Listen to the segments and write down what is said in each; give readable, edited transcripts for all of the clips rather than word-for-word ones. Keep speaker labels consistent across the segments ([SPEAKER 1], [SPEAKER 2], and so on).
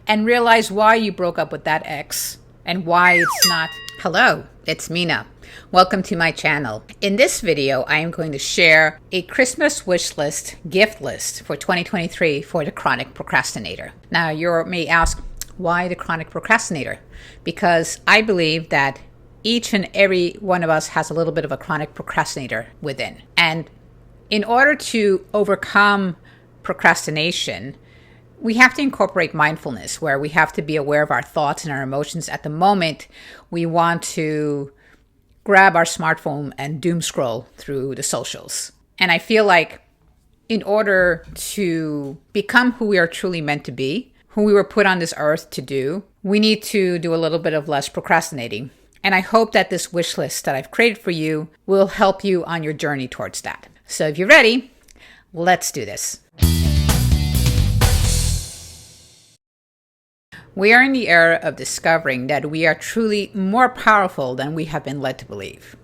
[SPEAKER 1] and realize why you broke up with that ex and why it's not. Hello, it's Mina. Welcome to my channel. In this video, I am going to share a Christmas wish list, gift list for 2023 for the chronic procrastinator. Now, you may ask, why the chronic procrastinator? Because I believe that each and every one of us has a little bit of a chronic procrastinator within. And in order to overcome procrastination, we have to incorporate mindfulness, where we have to be aware of our thoughts and our emotions at the moment we want to grab our smartphone and doom scroll through the socials. And I feel like in order to become who we are truly meant to be, who we were put on this earth to do, we need to do a little bit of less procrastinating. And I hope that this wish list that I've created for you will help you on your journey towards that. So if you're ready, let's do this. We are in the era of discovering that we are truly more powerful than we have been led to believe.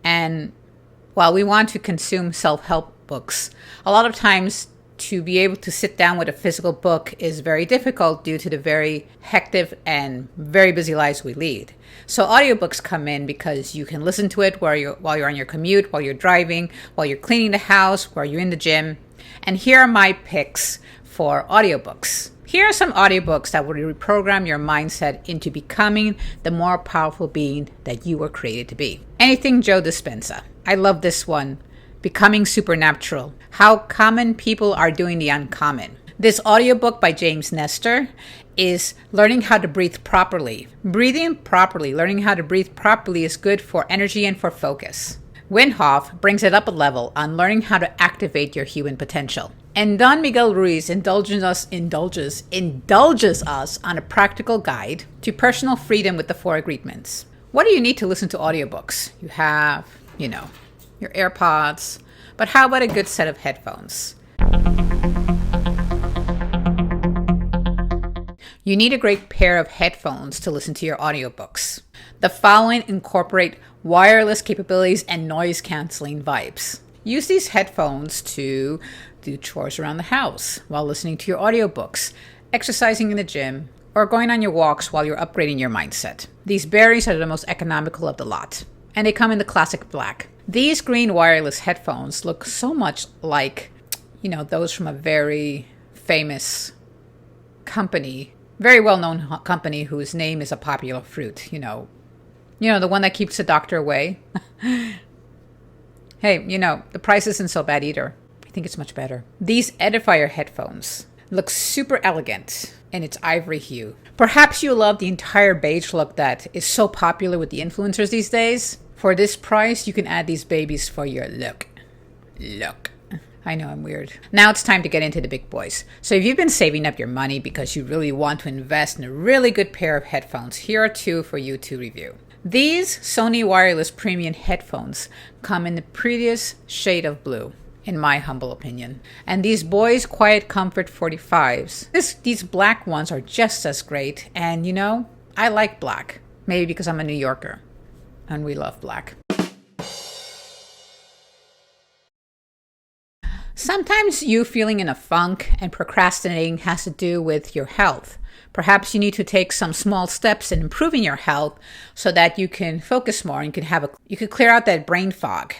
[SPEAKER 1] And while we want to consume self-help books, a lot of times to be able to sit down with a physical book is very difficult due to the very hectic and very busy lives we lead. So audiobooks come in because you can listen to it while you're on your commute, while you're driving, while you're cleaning the house, while you're in the gym. And here are my picks for audiobooks. Here are some audiobooks that will reprogram your mindset into becoming the more powerful being that you were created to be. Anything Joe Dispenza. I love this one. Becoming Supernatural. How Common People Are Doing the Uncommon. This audiobook by James Nestor is learning how to breathe properly. Breathing properly, learning how to breathe properly is good for energy and for focus. Wim Hof brings it up a level on learning how to activate your human potential. And Don Miguel Ruiz indulges us on a practical guide to personal freedom with the 4 agreements. What do you need to listen to audiobooks? You have, your AirPods, but how about a good set of headphones? You need a great pair of headphones to listen to your audiobooks. The following incorporate wireless capabilities and noise canceling vibes. Use these headphones to do chores around the house while listening to your audiobooks, exercising in the gym, or going on your walks while you're upgrading your mindset. These berries are the most economical of the lot, and they come in the classic black. These green wireless headphones look so much like, those from a very famous company, very well-known company whose name is a popular fruit, the one that keeps the doctor away. Hey, the price isn't so bad either. I think it's much better. These Edifier headphones look super elegant in its ivory hue. Perhaps you love the entire beige look that is so popular with the influencers these days. For this price, you can add these babies for your look. I know I'm weird. Now it's time to get into the big boys. So if you've been saving up your money because you really want to invest in a really good pair of headphones, here are 2 for you to review. These Sony wireless premium headphones come in the prettiest shade of blue, in my humble opinion. And these Bose QuietComfort 45s, these black ones are just as great. And I like black, maybe because I'm a New Yorker and we love black. Sometimes you feeling in a funk and procrastinating has to do with your health. Perhaps you need to take some small steps in improving your health so that you can focus more and you can clear out that brain fog,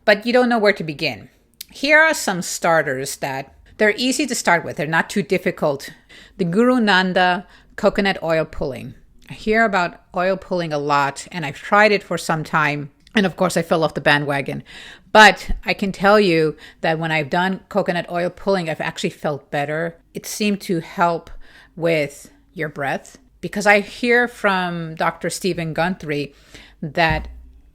[SPEAKER 1] but you don't know where to begin. Here are some starters that they're easy to start with. They're not too difficult. The GuruNanda coconut oil pulling. I hear about oil pulling a lot, and I've tried it for some time. And of course, I fell off the bandwagon. But I can tell you that when I've done coconut oil pulling, I've actually felt better. It seemed to help with your breath, because I hear from Dr. Stephen Guthrie that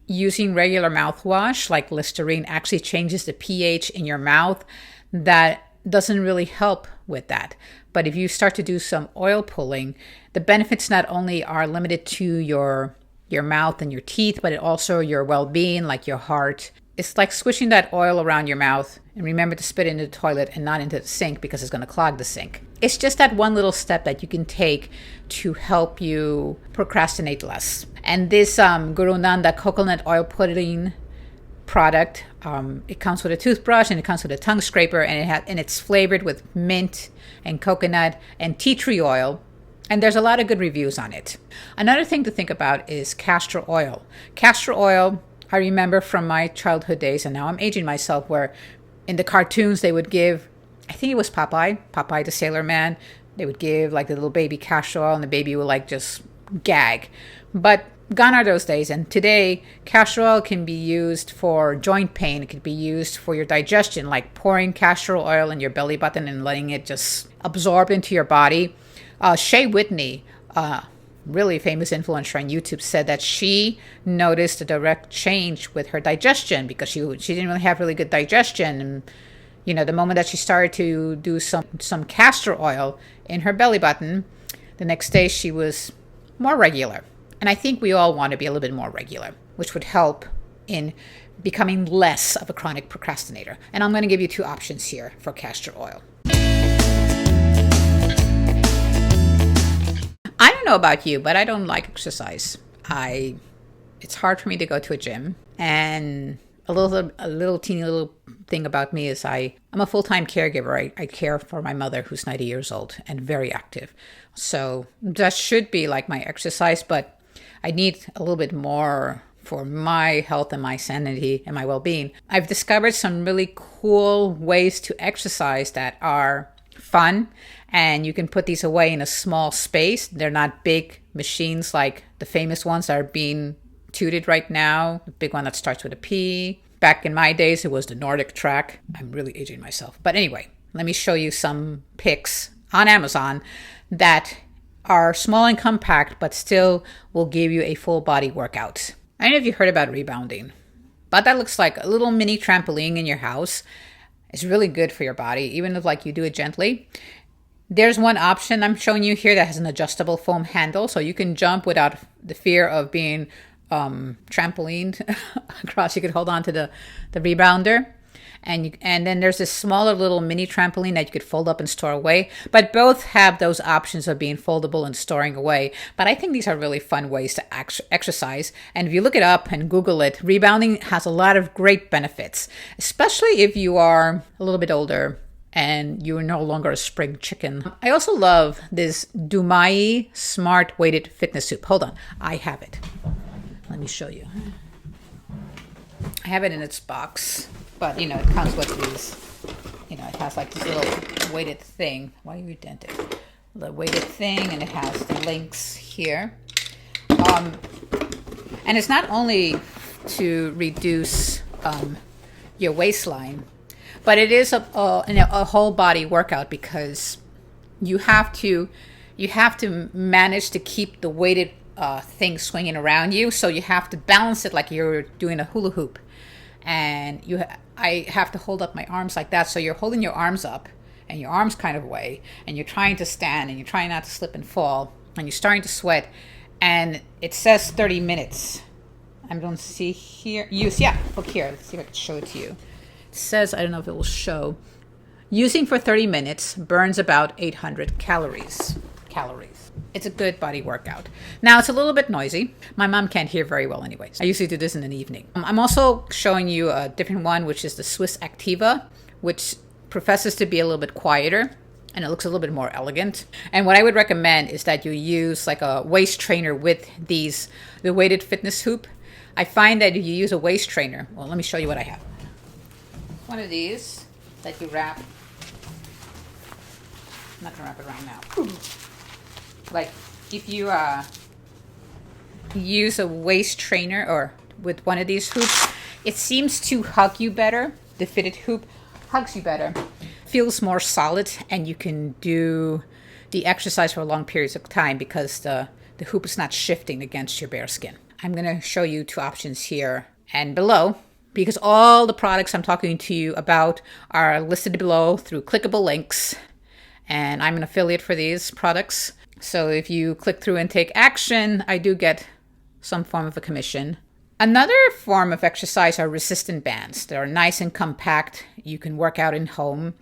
[SPEAKER 1] using regular mouthwash like Listerine actually changes the pH in your mouth. That doesn't really help with that. But if you start to do some oil pulling, the benefits not only are limited to your mouth and your teeth, but it also your well-being, like your heart. It's like swishing that oil around your mouth, and remember to spit it into the toilet and not into the sink because it's going to clog the sink. It's just that one little step that you can take to help you procrastinate less. And this GuruNanda coconut oil pulling product, it comes with a toothbrush and it comes with a tongue scraper, and it's flavored with mint and coconut and tea tree oil. And there's a lot of good reviews on it. Another thing to think about is castor oil. Castor oil, I remember from my childhood days, and now I'm aging myself, where in the cartoons they would give, I think it was Popeye the Sailor Man, they would give like the little baby castor oil and the baby would like just gag. But gone are those days, and today castor oil can be used for joint pain. It could be used for your digestion, like pouring castor oil in your belly button and letting it just absorb into your body. Shea Whitney, really famous influencer on YouTube, said that she noticed a direct change with her digestion because she didn't really have really good digestion. And, you know, the moment that she started to do some castor oil in her belly button, the next day she was more regular. And I think we all want to be a little bit more regular, which would help in becoming less of a chronic procrastinator. And I'm going to give you 2 options here for castor oil. I don't know about you, but I don't like exercise. It's hard for me to go to a gym. And a little teeny little thing about me is I'm a full-time caregiver. I care for my mother, who's 90 years old and very active. So that should be like my exercise, but I need a little bit more for my health and my sanity and my well-being. I've discovered some really cool ways to exercise that are fun, and you can put these away in a small space. They're not big machines like the famous ones that are being touted right now. The big one that starts with a P. Back in my days, it was the Nordic Track. I'm really aging myself. But anyway, let me show you some pics on Amazon that are small and compact, but still will give you a full body workout. I don't know if you heard about rebounding, but that looks like a little mini trampoline in your house. It's really good for your body, even if like you do it gently. There's one option I'm showing you here that has an adjustable foam handle, so you can jump without the fear of being trampolined across. You could hold on to the rebounder. And then there's this smaller little mini trampoline that you could fold up and store away. But both have those options of being foldable and storing away. But I think these are really fun ways to exercise. And if you look it up and Google it, rebounding has a lot of great benefits, especially if you are a little bit older and you're no longer a spring chicken. I also love this Dumai Smart Weighted Fitness Soup. Hold on, I have it. Let me show you. I have it in its box, but you know, it comes with these, you know, it has like this little weighted thing. Why are you dented? The weighted thing, and it has the links here. And it's not only to reduce your waistline, but it is a whole body workout, because you have to manage to keep the weighted thing swinging around you. So you have to balance it like you're doing a hula hoop, and I have to hold up my arms like that. So you're holding your arms up, and your arms kind of way, and you're trying to stand, and you're trying not to slip and fall, and you're starting to sweat. And it says 30 minutes. I don't see here. Look here. Let's see if I can show it to you. It says, I don't know if it will show, using for 30 minutes burns about 800 calories. It's a good body workout. Now, it's a little bit noisy. My mom can't hear very well anyways. I usually do this in an evening. I'm also showing you a different one, which is the Swiss Activa, which professes to be a little bit quieter, and it looks a little bit more elegant. And what I would recommend is that you use like a waist trainer with the weighted fitness hoop. I find that if you use a waist trainer, well, let me show you what I have. One of these that you wrap. I'm not gonna wrap it right now. Like if you use a waist trainer or with one of these hoops, it seems to hug you better. The fitted hoop hugs you better, feels more solid, and you can do the exercise for long periods of time because the hoop is not shifting against your bare skin. I'm going to show you 2 options here and below, because all the products I'm talking to you about are listed below through clickable links, and I'm an affiliate for these products. So if you click through and take action, I do get some form of a commission. Another form of exercise are resistant bands. They're nice and compact. You can work out in home.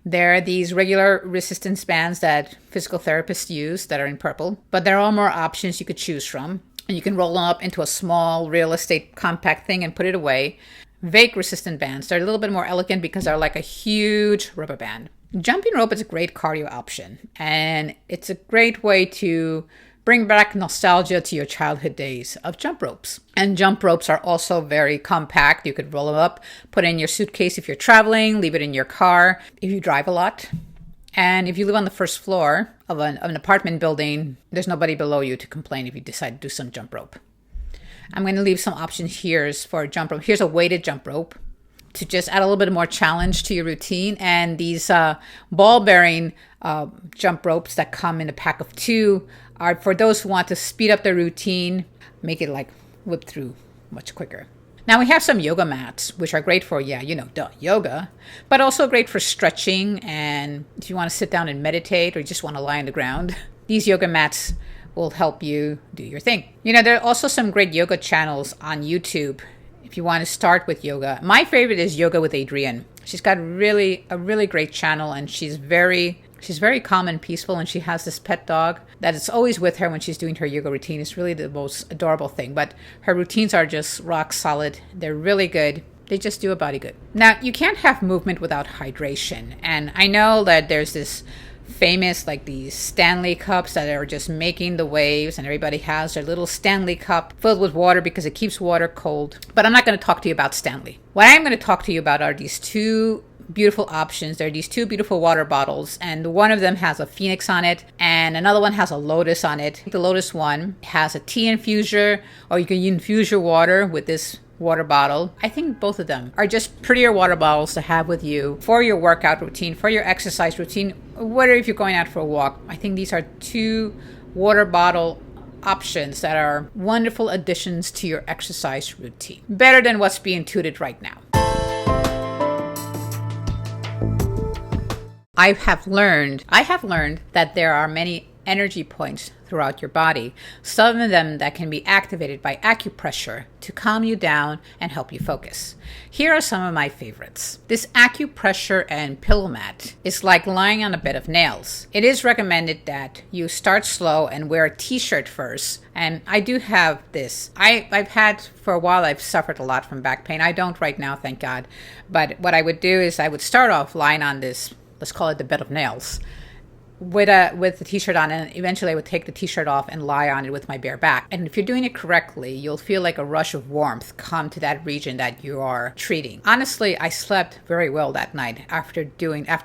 [SPEAKER 1] There are these regular resistance bands that physical therapists use that are in purple, but there are more options you could choose from. And you can roll them up into a small real estate compact thing and put it away. Vague resistant bands, they're a little bit more elegant because they're like a huge rubber band. Jumping rope is a great cardio option, and it's a great way to bring back nostalgia to your childhood days of jump ropes. And jump ropes are also very compact. You could roll them up, put it in your suitcase if you're traveling, leave it in your car if you drive a lot. And if you live on the first floor of an apartment building, there's nobody below you to complain if you decide to do some jump rope. I'm going to leave some options here for a jump rope. Here's a weighted jump rope to just add a little bit more challenge to your routine. And these ball bearing jump ropes that come in a pack of 2 are for those who want to speed up their routine, make it like whip through much quicker. Now we have some yoga mats, which are great for, yoga, but also great for stretching. And if you want to sit down and meditate or you just want to lie on the ground, these yoga mats will help you do your thing. There are also some great yoga channels on YouTube if you want to start with yoga. My favorite is Yoga with Adriene. She's got a really great channel, and she's very calm and peaceful, and she has this pet dog that is always with her when she's doing her yoga routine. It's really the most adorable thing, but her routines are just rock solid. They're really good. They just do a body good. Now, you can't have movement without hydration, and I know that there's this famous, like these Stanley cups that are just making the waves, and everybody has their little Stanley cup filled with water because it keeps water cold. But I'm not going to talk to you about Stanley. What I'm going to talk to you about are these 2 beautiful options. There are these 2 beautiful water bottles, and one of them has a phoenix on it and another one has a lotus on it. The lotus one has a tea infuser, or you can infuse your water with this water bottle. I think both of them are just prettier water bottles to have with you for your workout routine, for your exercise routine, whether if you're going out for a walk. I think these are 2 water bottle options that are wonderful additions to your exercise routine. Better than what's being touted right now. I have learned that there are many energy points throughout your body, some of them that can be activated by acupressure to calm you down and help you focus. Here are some of my favorites. This acupressure and pillow mat is like lying on a bed of nails. It is recommended that you start slow and wear a t-shirt first. And I do have this. I've had for a while, I've suffered a lot from back pain. I don't right now, thank God. But what I would do is I would start off lying on this, let's call it the bed of nails, with the t-shirt on, and eventually I would take the t-shirt off and lie on it with my bare back. And if you're doing it correctly, you'll feel like a rush of warmth come to that region that you are treating. Honestly, I slept very well that night after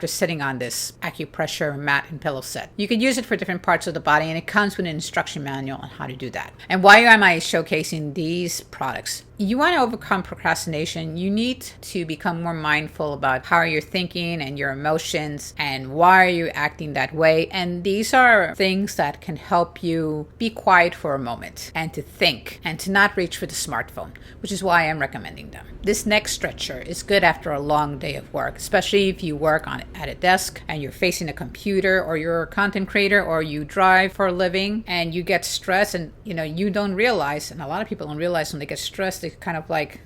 [SPEAKER 1] sitting on this acupressure mat and pillow set. You can use it for different parts of the body, and it comes with an instruction manual on how to do that. And why am I showcasing these products? You want to overcome procrastination. You need to become more mindful about how you're thinking and your emotions and why are you acting that way. And these are things that can help you be quiet for a moment and to think and to not reach for the smartphone, which is why I'm recommending them. This neck stretcher is good after a long day of work, especially if you work at a desk and you're facing a computer, or you're a content creator, or you drive for a living and you get stressed, and you don't realize, and a lot of people don't realize when they get stressed, they kind of like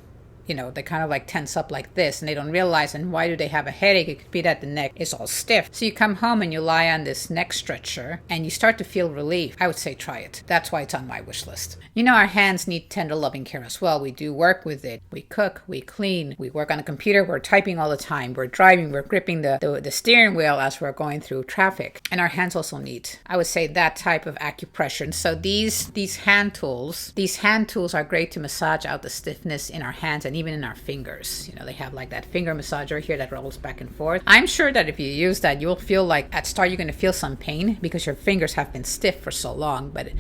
[SPEAKER 1] tense up like this, and they don't realize. And why do they have a headache? It could be that the neck is all stiff. So you come home and you lie on this neck stretcher and you start to feel relief. I would say try it. That's why it's on my wish list. Our hands need tender loving care as well. We do work with it. We cook, we clean, we work on a computer, we're typing all the time, we're driving, we're gripping the steering wheel as we're going through traffic. And our hands also need, I would say, that type of acupressure. And so these hand tools are great to massage out the stiffness in our hands and even in our fingers. They have like that finger massager here that rolls back and forth. I'm sure that if you use that, you'll feel like at start you're going to feel some pain because your fingers have been stiff for so long, but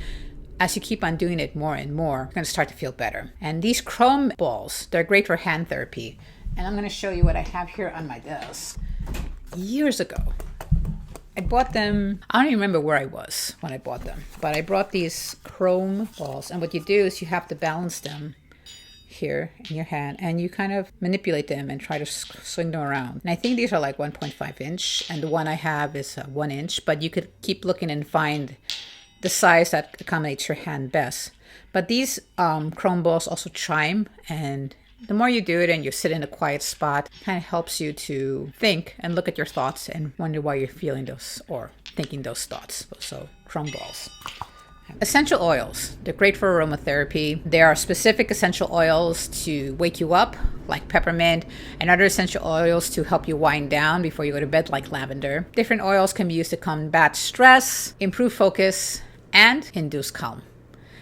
[SPEAKER 1] as you keep on doing it more and more, you're going to start to feel better. And these chrome balls, they're great for hand therapy. And I'm going to show you what I have here on my desk. Years ago, I bought them. I don't even remember where I was when I bought them, but I brought these chrome balls. And what you do is you have to balance them here in your hand, and you kind of manipulate them and try to swing them around. And I think these are like 1.5 inch, and the one I have is 1 inch, but you could keep looking and find the size that accommodates your hand best. But these chrome balls also chime, and the more you do it and you sit in a quiet spot, it kind of helps you to think and look at your thoughts and wonder why you're feeling those or thinking those thoughts. So chrome balls. Essential oils. They're great for aromatherapy. There are specific essential oils to wake you up, like peppermint, and other essential oils to help you wind down before you go to bed, like lavender. Different oils can be used to combat stress, improve focus, and induce calm.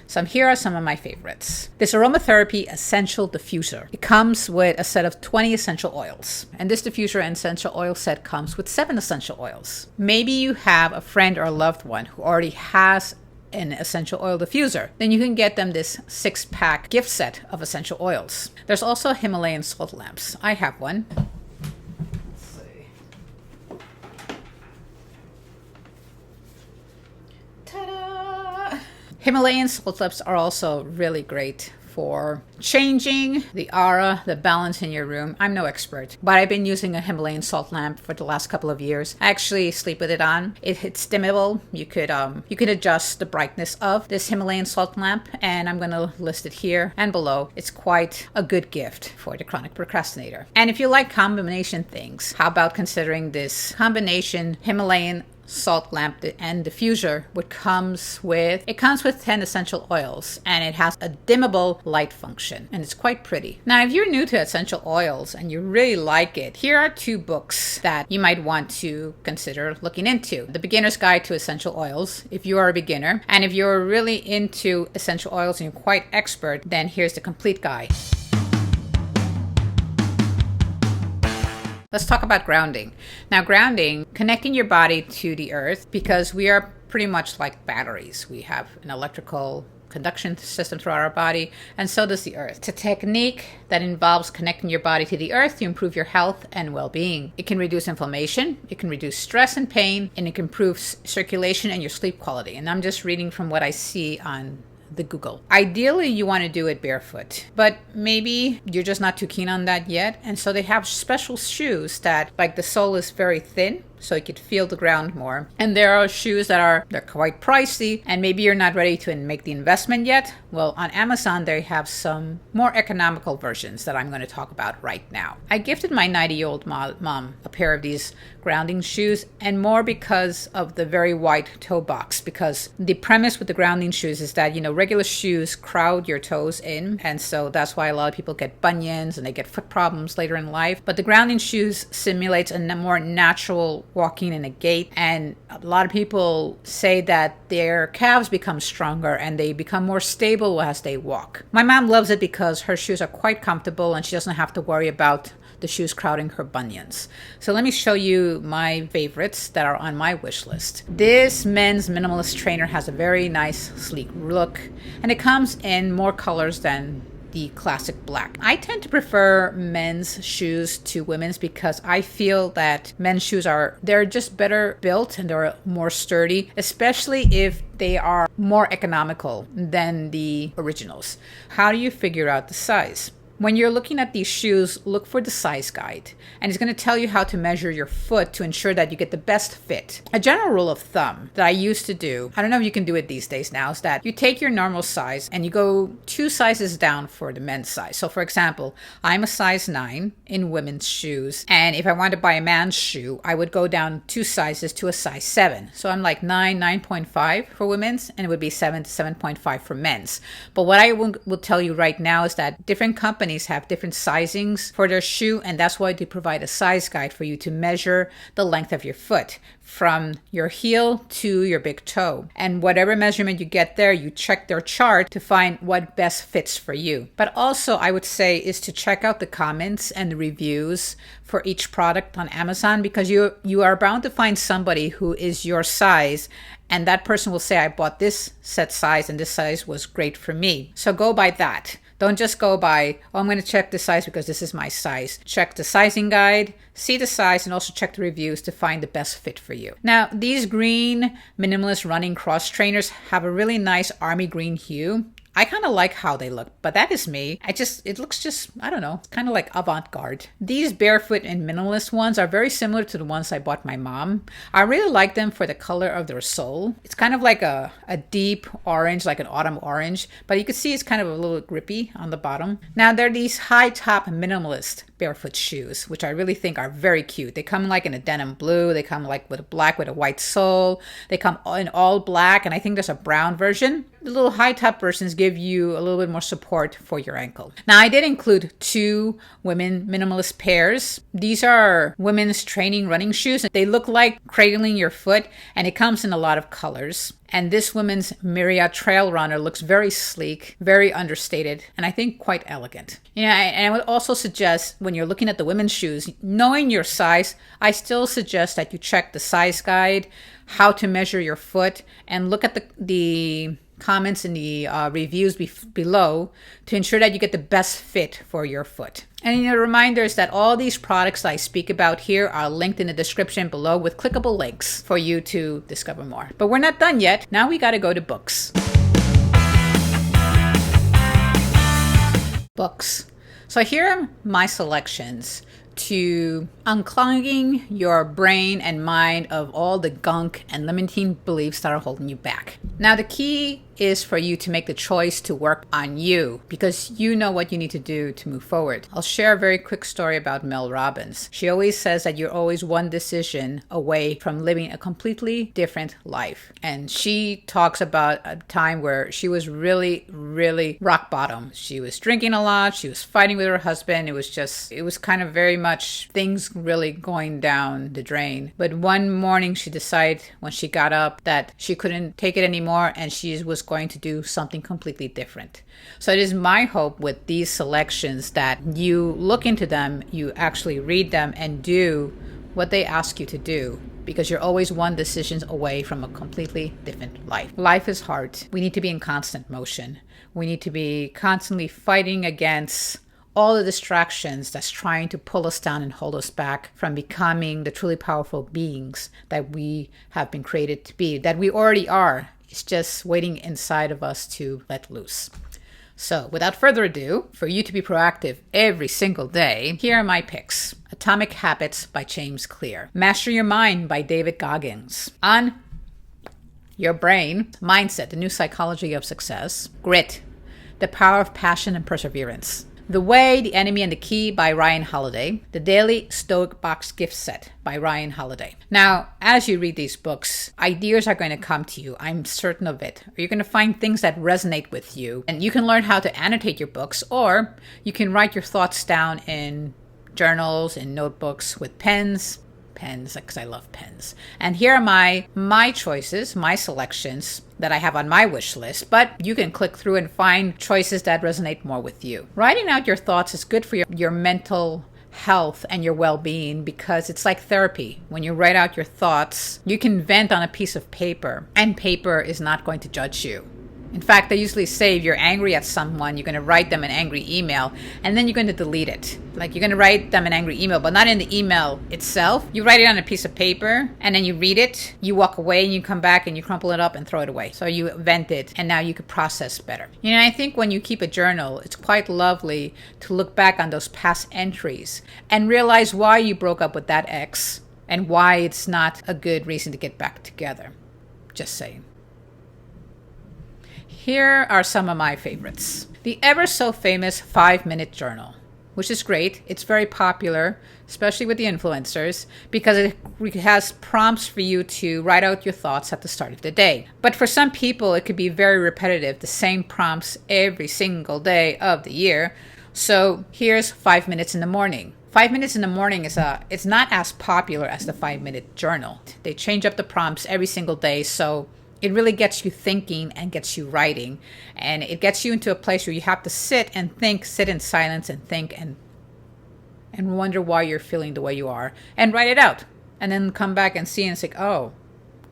[SPEAKER 1] So here are some of my favorites. This aromatherapy essential diffuser. It comes with a set of 20 essential oils. And this diffuser and essential oil set comes with 7 essential oils. Maybe you have a friend or a loved one who already has an essential oil diffuser. Then you can get them this 6-pack gift set of essential oils. There's also Himalayan salt lamps. I have one. Himalayan salt lamps are also really great for changing the aura, the balance in your room. I'm no expert, but I've been using a Himalayan salt lamp for the last couple of years. I actually sleep with it on. It's dimmable. You could adjust the brightness of this Himalayan salt lamp, and I'm going to list it here and below. It's quite a good gift for the chronic procrastinator. And if you like combination things, how about considering this combination Himalayan salt lamp and diffuser, which comes with 10 essential oils, and it has a dimmable light function, and it's quite pretty. Now, if you're new to essential oils and you really like it, here are 2 books that you might want to consider looking into. The Beginner's Guide to Essential Oils, if you are a beginner, and if you're really into essential oils and you're quite expert, then here's the complete guide. Let's talk about grounding. Now, grounding, connecting your body to the earth, because we are pretty much like batteries. We have an electrical conduction system throughout our body, and so does the earth. It's a technique that involves connecting your body to the earth to improve your health and well-being. It can reduce inflammation, it can reduce stress and pain, and it can improve circulation and your sleep quality. And I'm just reading from what I see on the Google. Ideally, you want to do it barefoot, but maybe you're just not too keen on that yet. And so they have special shoes that, like, the sole is very thin, so you could feel the ground more. And there are shoes that they're quite pricey, and maybe you're not ready to make the investment yet. Well, on Amazon, they have some more economical versions that I'm going to talk about right now. I gifted my 90-year-old mom a pair of these grounding shoes, and more because of the very wide toe box, because the premise with the grounding shoes is that, regular shoes crowd your toes in, and so that's why a lot of people get bunions and they get foot problems later in life. But the grounding shoes simulates a more natural walking in a gait, and a lot of people say that their calves become stronger and they become more stable as they walk. My mom loves it because her shoes are quite comfortable and she doesn't have to worry about the shoes crowding her bunions. So let me show you my favorites that are on my wish list. This men's minimalist trainer has a very nice sleek look, and it comes in more colors than the classic black. I tend to prefer men's shoes to women's because I feel that men's shoes they're just better built and they're more sturdy, especially if they are more economical than the originals. How do you figure out the size? When you're looking at these shoes, look for the size guide, and it's going to tell you how to measure your foot to ensure that you get the best fit. A general rule of thumb that I used to do, I don't know if you can do it these days now, is that you take your normal size and you go 2 sizes down for the men's size. So for example, I'm a size 9 in women's shoes, and if I wanted to buy a man's shoe, I would go down 2 sizes to a size 7. So I'm like 9.5 for women's, and it would be 7 to 7.5 for men's. But what I will tell you right now is that different companies have different sizings for their shoe, and that's why they provide a size guide for you to measure the length of your foot from your heel to your big toe. And whatever measurement you get there, you check their chart to find what best fits for you. But also, I would say, is to check out the comments and the reviews for each product on Amazon, because you are bound to find somebody who is your size, and that person will say, I bought this set size and this size was great for me. So go by that. Don't just go by, I'm going to check the size because this is my size. Check the sizing guide, see the size, and also check the reviews to find the best fit for you. Now, these green minimalist running cross trainers have a really nice army green hue. I kind of like how they look, but that is me. It looks just, I don't know, kind of like avant-garde. These barefoot and minimalist ones are very similar to the ones I bought my mom. I really like them for the color of their sole. It's kind of like a deep orange, like an autumn orange, but you can see it's kind of a little grippy on the bottom. Now, they're these high top minimalist barefoot shoes, which I really think are very cute. They come like in a denim blue. They come like with a black with a white sole. They come in all black, and I think there's a brown version. The little high top versions give you a little bit more support for your ankle. Now, I did include 2 women minimalist pairs. These are women's training running shoes. They look like cradling your foot, and it comes in a lot of colors. And this women's Myriad Trail Runner looks very sleek, very understated, and I think quite elegant. And I would also suggest when you're looking at the women's shoes, knowing your size, I still suggest that you check the size guide, how to measure your foot, and look at the comments in the reviews below to ensure that you get the best fit for your foot. And reminders that all these products I speak about here are linked in the description below with clickable links for you to discover more. But we're not done yet. Now we got to go to books. Books. So here are my selections to unclogging your brain and mind of all the gunk and limiting beliefs that are holding you back. Now, the key is for you to make the choice to work on you because you know what you need to do to move forward. I'll share a very quick story about Mel Robbins. She always says that you're always one decision away from living a completely different life. And she talks about a time where she was really, really rock bottom. She was drinking a lot. She was fighting with her husband. It was kind of very much things really going down the drain. But one morning she decided when she got up that she couldn't take it anymore and she was going to do something completely different. So it is my hope with these selections that you look into them, you actually read them and do what they ask you to do, because you're always one decision away from a completely different life. Life is hard. We need to be in constant motion. We need to be constantly fighting against all the distractions that's trying to pull us down and hold us back from becoming the truly powerful beings that we have been created to be, that we already are. It's just waiting inside of us to let loose. So without further ado, for you to be proactive every single day, here are my picks. Atomic Habits by James Clear. Master Your Mind by David Goggins. On Your Brain, Mindset, the New Psychology of Success. Grit, The Power of Passion and Perseverance. The Way, The Enemy and the Key by Ryan Holiday. The Daily Stoic Box Gift Set by Ryan Holiday. Now, as you read these books, ideas are going to come to you. I'm certain of it. You're going to find things that resonate with you. And you can learn how to annotate your books, or you can write your thoughts down in journals and notebooks with pens, because I love pens. And here are my choices, my selections that I have on my wish list, but you can click through and find choices that resonate more with you. Writing out your thoughts is good for your mental health and your well-being because it's like therapy. When you write out your thoughts, you can vent on a piece of paper, and paper is not going to judge you. In fact, they usually say if you're angry at someone, you're going to write them an angry email, and then you're going to delete it. Like, you're going to write them an angry email, but not in the email itself. You write it on a piece of paper, and then you read it, you walk away, and you come back, and you crumple it up and throw it away. So you vent it, and now you could process better. I think when you keep a journal, it's quite lovely to look back on those past entries and realize why you broke up with that ex and why it's not a good reason to get back together. Just saying. Here are some of my favorites. The ever so famous 5-minute journal, which is great. It's very popular, especially with the influencers, because it has prompts for you to write out your thoughts at the start of the day. But for some people, it could be very repetitive, the same prompts every single day of the year. So here's 5 minutes in the morning. 5 minutes in the morning it's not as popular as the 5-minute journal. They change up the prompts every single day, so it really gets you thinking and gets you writing. And it gets you into a place where you have to sit in silence and think and wonder why you're feeling the way you are and write it out. And then come back and see and say, oh.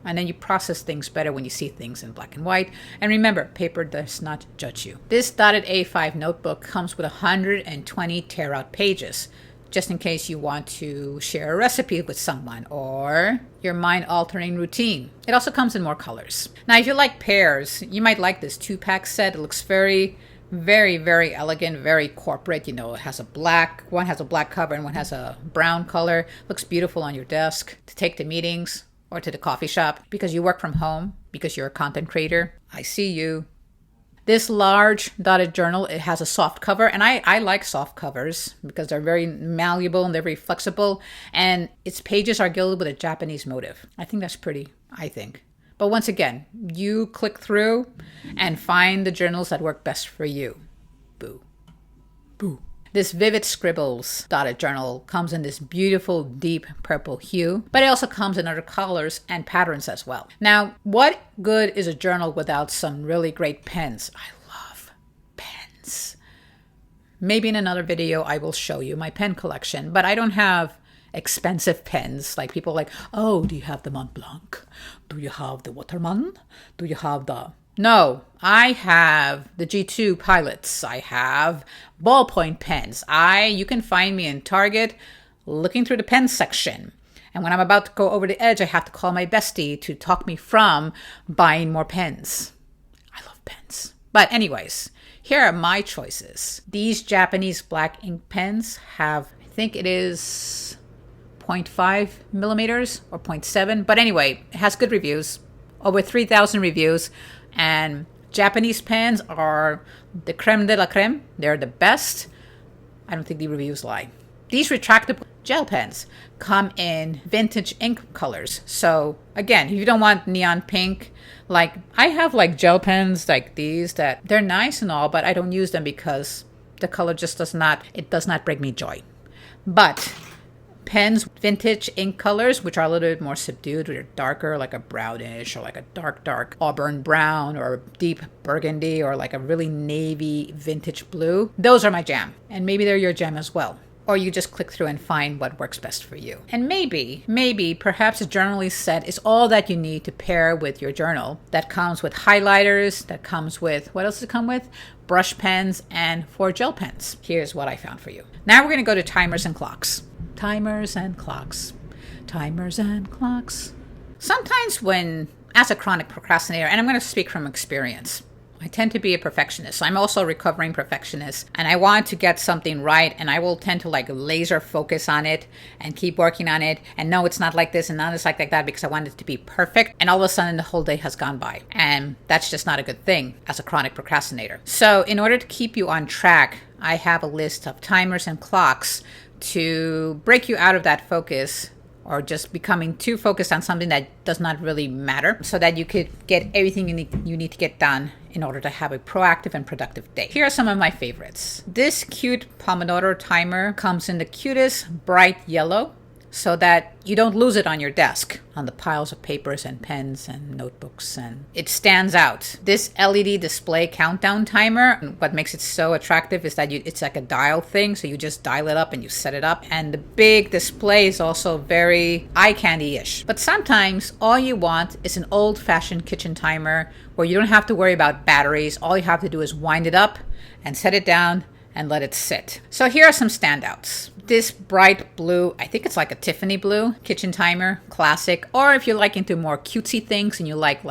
[SPEAKER 1] And then you process things better when you see things in black and white. And remember, paper does not judge you. This dotted A5 notebook comes with 120 tear-out pages, just in case you want to share a recipe with someone or your mind-altering routine. It also comes in more colors. Now, if you like pears, you might like this 2-pack set. It looks very, very, very elegant, very corporate. It has one has a black cover and one has a brown color. Looks beautiful on your desk to take to meetings or to the coffee shop because you work from home, because you're a content creator. I see you. This large dotted journal, it has a soft cover, and I like soft covers because they're very malleable and they're very flexible, and its pages are gilded with a Japanese motif. I think that's pretty, I think. But once again, you click through and find the journals that work best for you. Boo. Boo. This Vivid Scribbles dotted journal comes in this beautiful deep purple hue, but it also comes in other colors and patterns as well. Now, what good is a journal without some really great pens? I love pens. Maybe in another video I will show you my pen collection, but I don't have expensive pens like people like, oh, do you have the Mont Blanc? Do you have the Waterman? Do you have the... No, I have the G2 Pilots. I have ballpoint pens. You can find me in Target looking through the pen section. And when I'm about to go over the edge, I have to call my bestie to talk me from buying more pens. I love pens. But anyways, here are my choices. These Japanese black ink pens have, I think it is 0.5 millimeters or 0.7. But anyway, it has good reviews, over 3,000 reviews. And Japanese pens are the creme de la creme. They're the best. I don't think the reviews lie. These retractable gel pens come in vintage ink colors. So again, if you don't want neon pink, like I have like gel pens like these that they're nice and all, but I don't use them because the color just does not bring me joy. But pens, vintage ink colors, which are a little bit more subdued, or darker, like a brownish or like a dark auburn brown or deep burgundy or like a really navy vintage blue. Those are my jam. And maybe they're your jam as well. Or you just click through and find what works best for you. And maybe, perhaps a journaling set is all that you need to pair with your journal. That comes with highlighters, that comes with, what else does it come with? Brush pens and 4 gel pens. Here's what I found for you. Now we're gonna go to timers and clocks. Timers and clocks. Timers and clocks. Sometimes as a chronic procrastinator, and I'm going to speak from experience, I tend to be a perfectionist. So I'm also a recovering perfectionist, and I want to get something right, and I will tend to like laser focus on it and keep working on it. And no, it's not like this and not it's like that because I want it to be perfect. And all of a sudden the whole day has gone by. And that's just not a good thing as a chronic procrastinator. So in order to keep you on track, I have a list of timers and clocks to break you out of that focus or just becoming too focused on something that does not really matter, so that you could get everything you need to get done in order to have a proactive and productive day. Here are some of my favorites. This cute Pomodoro timer comes in the cutest bright yellow, so that you don't lose it on your desk, on the piles of papers and pens and notebooks, and it stands out. This LED display countdown timer, what makes it so attractive is that it's like a dial thing, so you just dial it up and you set it up. And the big display is also very eye candy-ish. But sometimes all you want is an old-fashioned kitchen timer where you don't have to worry about batteries. All you have to do is wind it up and set it down and let it sit. So here are some standouts. This bright blue, I think it's like a Tiffany blue kitchen timer, classic. Or if you're like into more cutesy things and you like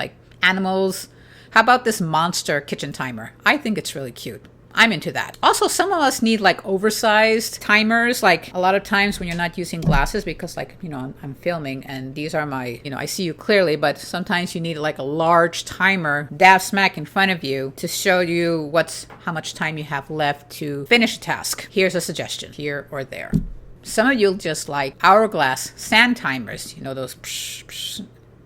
[SPEAKER 1] animals, how about this monster kitchen timer? I think it's really cute. I'm into that. Also, some of us need like oversized timers, like a lot of times when you're not using glasses because I'm filming and these are my, I see you clearly, but sometimes you need like a large timer dab smack in front of you to show you how much time you have left to finish a task. Here's a suggestion, here or there. Some of you'll just like hourglass sand timers,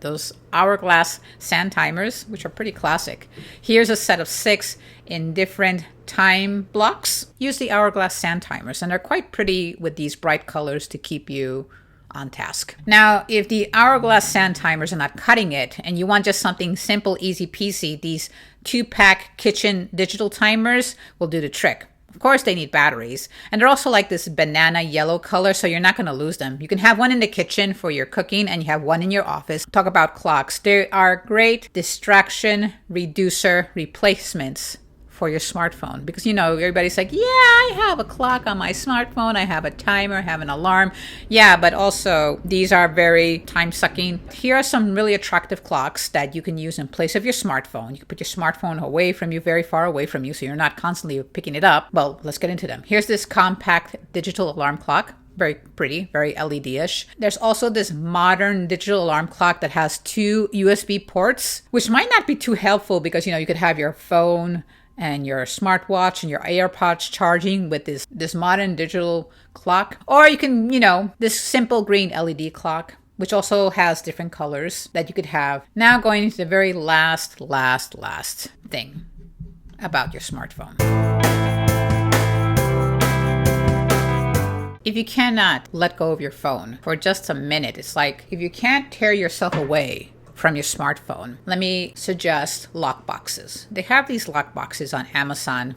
[SPEAKER 1] those hourglass sand timers, which are pretty classic. Here's a set of 6 in different time blocks. Use the hourglass sand timers, and they're quite pretty with these bright colors to keep you on task. Now, if the hourglass sand timers are not cutting it and you want just something simple, easy peasy, these 2-pack kitchen digital timers will do the trick. Of course, they need batteries, and they're also like this banana yellow color, so you're not going to lose them. You can have one in the kitchen for your cooking, and you have one in your office. Talk about clocks. They are great distraction reducer replacements for your smartphone, because everybody's like, yeah, I have a clock on my smartphone, I have a timer, I have an alarm. Yeah, but also these are very time sucking. Here are some really attractive clocks that you can use in place of your smartphone. You can put your smartphone away from you, very far away from you, so you're not constantly picking it up. Well, let's get into them. Here's this compact digital alarm clock Very pretty, very LED-ish. There's also this modern digital alarm clock that has 2 USB ports, which might not be too helpful because, you could have your phone and your smartwatch and your AirPods charging with this modern digital clock. Or you can, this simple green LED clock, which also has different colors that you could have. Now going into the very last thing about your smartphone. If you cannot let go of your phone for just a minute, it's like if you can't tear yourself away from your smartphone, let me suggest lock boxes. They have these lock boxes on Amazon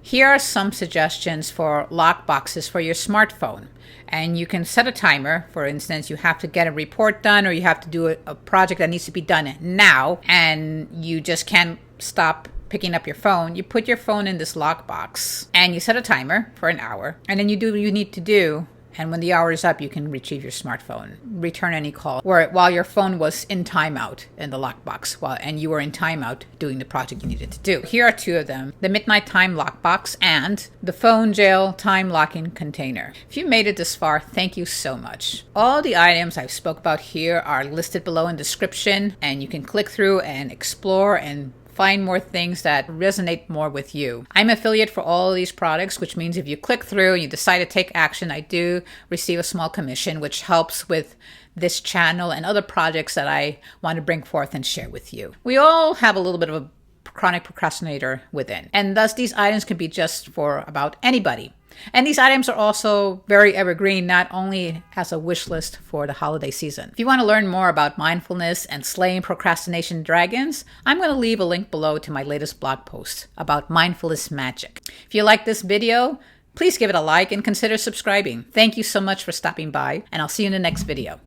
[SPEAKER 1] here are some suggestions for lock boxes for your smartphone. And you can set a timer. For instance, you have to get a report done, or you have to do a project that needs to be done now, and you just can't stop picking up your phone. You put your phone in this lockbox and you set a timer for an hour, and then you do what you need to do. And when the hour is up, you can retrieve your smartphone, return any call, while your phone was in timeout in the lockbox, and you were in timeout doing the project you needed to do. Here are 2 of them: the Midnight Time Lockbox and the Phone Jail Time Locking Container. If you made it this far, thank you so much. All the items I've spoke about here are listed below in the description, and you can click through and explore and find more things that resonate more with you. I'm affiliate for all of these products, which means if you click through and you decide to take action, I do receive a small commission, which helps with this channel and other projects that I want to bring forth and share with you. We all have a little bit of a chronic procrastinator within, and thus these items can be just for about anybody. And these items are also very evergreen, not only as a wish list for the holiday season. If you want to learn more about mindfulness and slaying procrastination dragons, I'm going to leave a link below to my latest blog post about mindfulness magic. If you like this video, please give it a like and consider subscribing. Thank you so much for stopping by, and I'll see you in the next video.